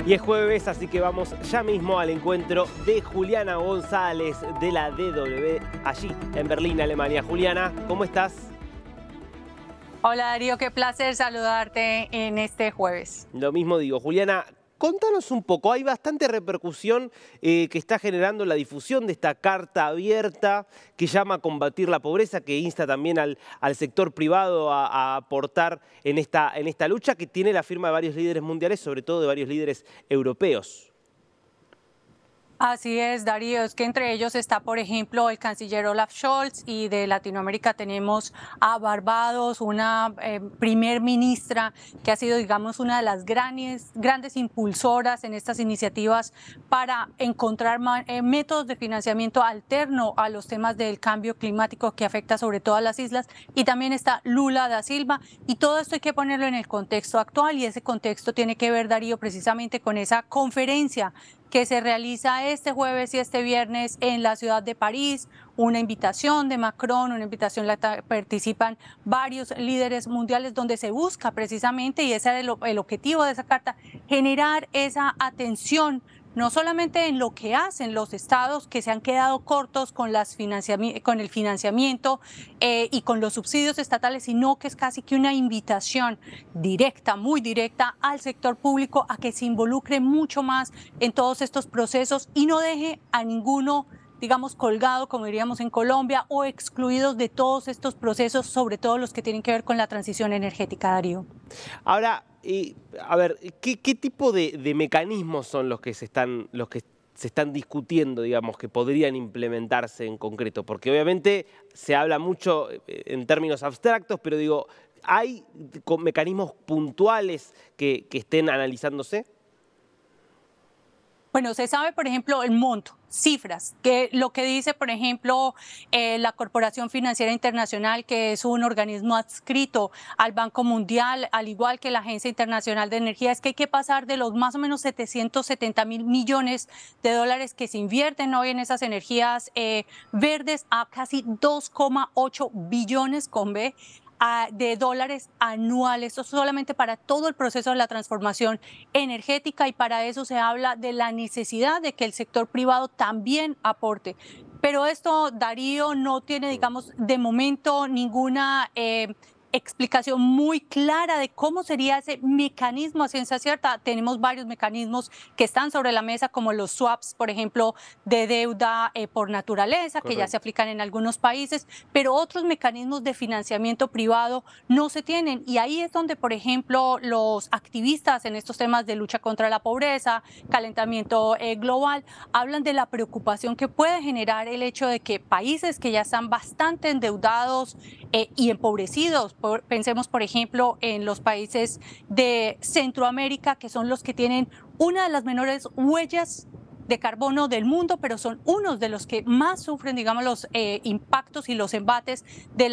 Y es jueves, así que vamos ya mismo al encuentro de Juliana González de la DW, allí en Berlín, Alemania. Juliana, ¿cómo estás? Hola Darío, qué placer saludarte en este jueves. Lo mismo digo. Juliana, contanos un poco, hay bastante repercusión que está generando la difusión de esta carta abierta que llama a combatir la pobreza, que insta también al sector privado a aportar en esta lucha, que tiene la firma de varios líderes mundiales, sobre todo de varios líderes europeos. Así es, Darío, es que entre ellos está, por ejemplo, el canciller Olaf Scholz, y de Latinoamérica tenemos a Barbados, una primer ministra que ha sido, digamos, una de las grandes impulsoras en estas iniciativas para encontrar métodos de financiamiento alterno a los temas del cambio climático que afecta sobre todo a las islas, y también está Lula da Silva, y todo esto hay que ponerlo en el contexto actual, y ese contexto tiene que ver, Darío, precisamente con esa conferencia que se realiza este jueves y este viernes en la ciudad de París, una invitación de Macron, una invitación la participan varios líderes mundiales, donde se busca precisamente, y ese era el objetivo de esa carta, generar esa atención no solamente en lo que hacen los estados, que se han quedado cortos con el financiamiento y con los subsidios estatales, sino que es casi que una invitación directa, muy directa al sector público a que se involucre mucho más en todos estos procesos y no deje a ninguno, digamos, colgado, como diríamos en Colombia, o excluidos de todos estos procesos, sobre todo los que tienen que ver con la transición energética, Darío. Ahora, a ver, ¿qué tipo de mecanismos son los que se están discutiendo, digamos, que podrían implementarse en concreto? Porque obviamente se habla mucho en términos abstractos, pero digo, ¿hay mecanismos puntuales que estén analizándose? Bueno, se sabe, por ejemplo, el monto, cifras, que lo que dice, por ejemplo, la Corporación Financiera Internacional, que es un organismo adscrito al Banco Mundial, al igual que la Agencia Internacional de Energía, es que hay que pasar de los más o menos 770.000 millones de dólares que se invierten hoy en esas energías verdes a casi 2,8 billones con B de dólares anuales. Esto solamente para todo el proceso de la transformación energética, y para eso se habla de la necesidad de que el sector privado también aporte. Pero esto, Darío, no tiene, digamos, de momento ninguna explicación muy clara de cómo sería ese mecanismo a ciencia cierta. Tenemos varios mecanismos que están sobre la mesa, como los swaps, por ejemplo, de deuda por naturaleza, que ya se aplican en algunos países, pero otros mecanismos de financiamiento privado no se tienen. Y ahí es donde, por ejemplo, los activistas en estos temas de lucha contra la pobreza, calentamiento global, hablan de la preocupación que puede generar el hecho de que países que ya están bastante endeudados y empobrecidos, pensemos por ejemplo en los países de Centroamérica, que son los que tienen una de las menores huellas de carbono del mundo, pero son unos de los que más sufren, digamos, los impactos y los embates de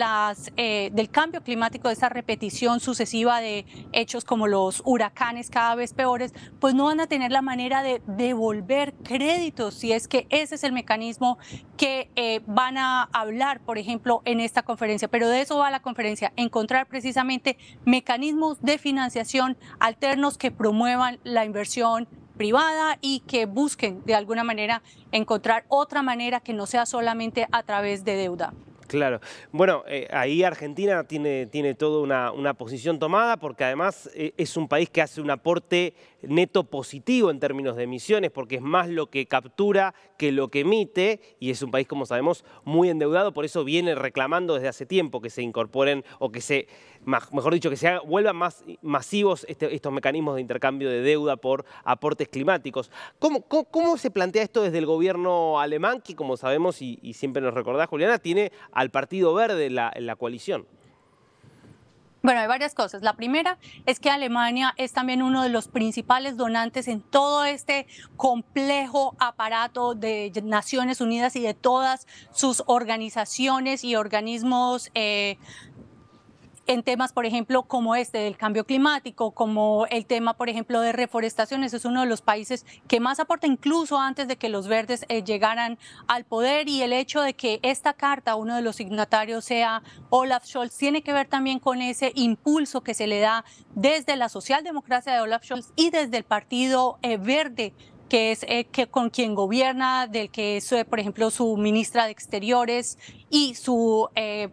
del cambio climático, de esa repetición sucesiva de hechos como los huracanes cada vez peores, pues no van a tener la manera de devolver créditos, si es que ese es el mecanismo que van a hablar, por ejemplo, en esta conferencia. Pero de eso va la conferencia, encontrar precisamente mecanismos de financiación alternos que promuevan la inversión privada y que busquen de alguna manera encontrar otra manera que no sea solamente a través de deuda. Claro. Bueno, ahí Argentina tiene toda una posición tomada, porque además es un país que hace un aporte neto positivo en términos de emisiones, porque es más lo que captura que lo que emite, y es un país, como sabemos, muy endeudado. Por eso viene reclamando desde hace tiempo que se incorporen, o que mejor dicho, que se vuelvan más masivos estos mecanismos de intercambio de deuda por aportes climáticos. ¿Cómo se plantea esto desde el gobierno alemán, que, como sabemos y siempre nos recordás, Juliana, tiene al Partido Verde en la coalición? Bueno, hay varias cosas. La primera es que Alemania es también uno de los principales donantes en todo este complejo aparato de Naciones Unidas y de todas sus organizaciones y organismos en temas, por ejemplo, como este del cambio climático, como el tema, por ejemplo, de reforestación. Ese es uno de los países que más aporta, incluso antes de que los verdes llegaran al poder. Y el hecho de que esta carta, uno de los signatarios sea Olaf Scholz, tiene que ver también con ese impulso que se le da desde la socialdemocracia de Olaf Scholz y desde el Partido Verde, que es con quien gobierna, del que es, por ejemplo, su ministra de Exteriores y su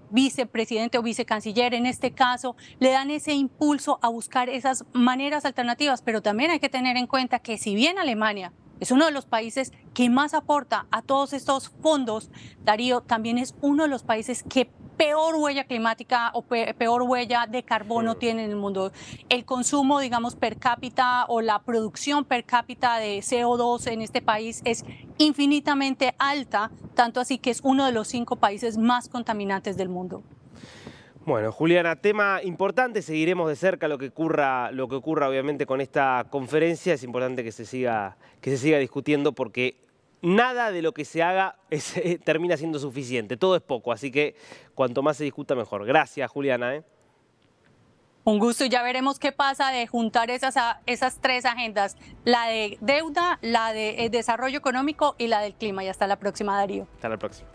vicepresidente o vicecanciller, en este caso, le dan ese impulso a buscar esas maneras alternativas. Pero también hay que tener en cuenta que si bien Alemania es uno de los países que más aporta a todos estos fondos, Darío, también es uno de los países que peor huella climática o peor huella de carbono tiene en el mundo. El consumo, digamos, per cápita o la producción per cápita de CO2 en este país es infinitamente alta, tanto así que es uno de los 5 países más contaminantes del mundo. Bueno, Juliana, tema importante, seguiremos de cerca lo que ocurra obviamente con esta conferencia. Es importante que se siga discutiendo porque nada de lo que se haga termina siendo suficiente, todo es poco, así que cuanto más se discuta mejor. Gracias, Juliana. Un gusto, y ya veremos qué pasa de juntar esas 3 agendas, la de deuda, la de desarrollo económico y la del clima. Y hasta la próxima, Darío. Hasta la próxima.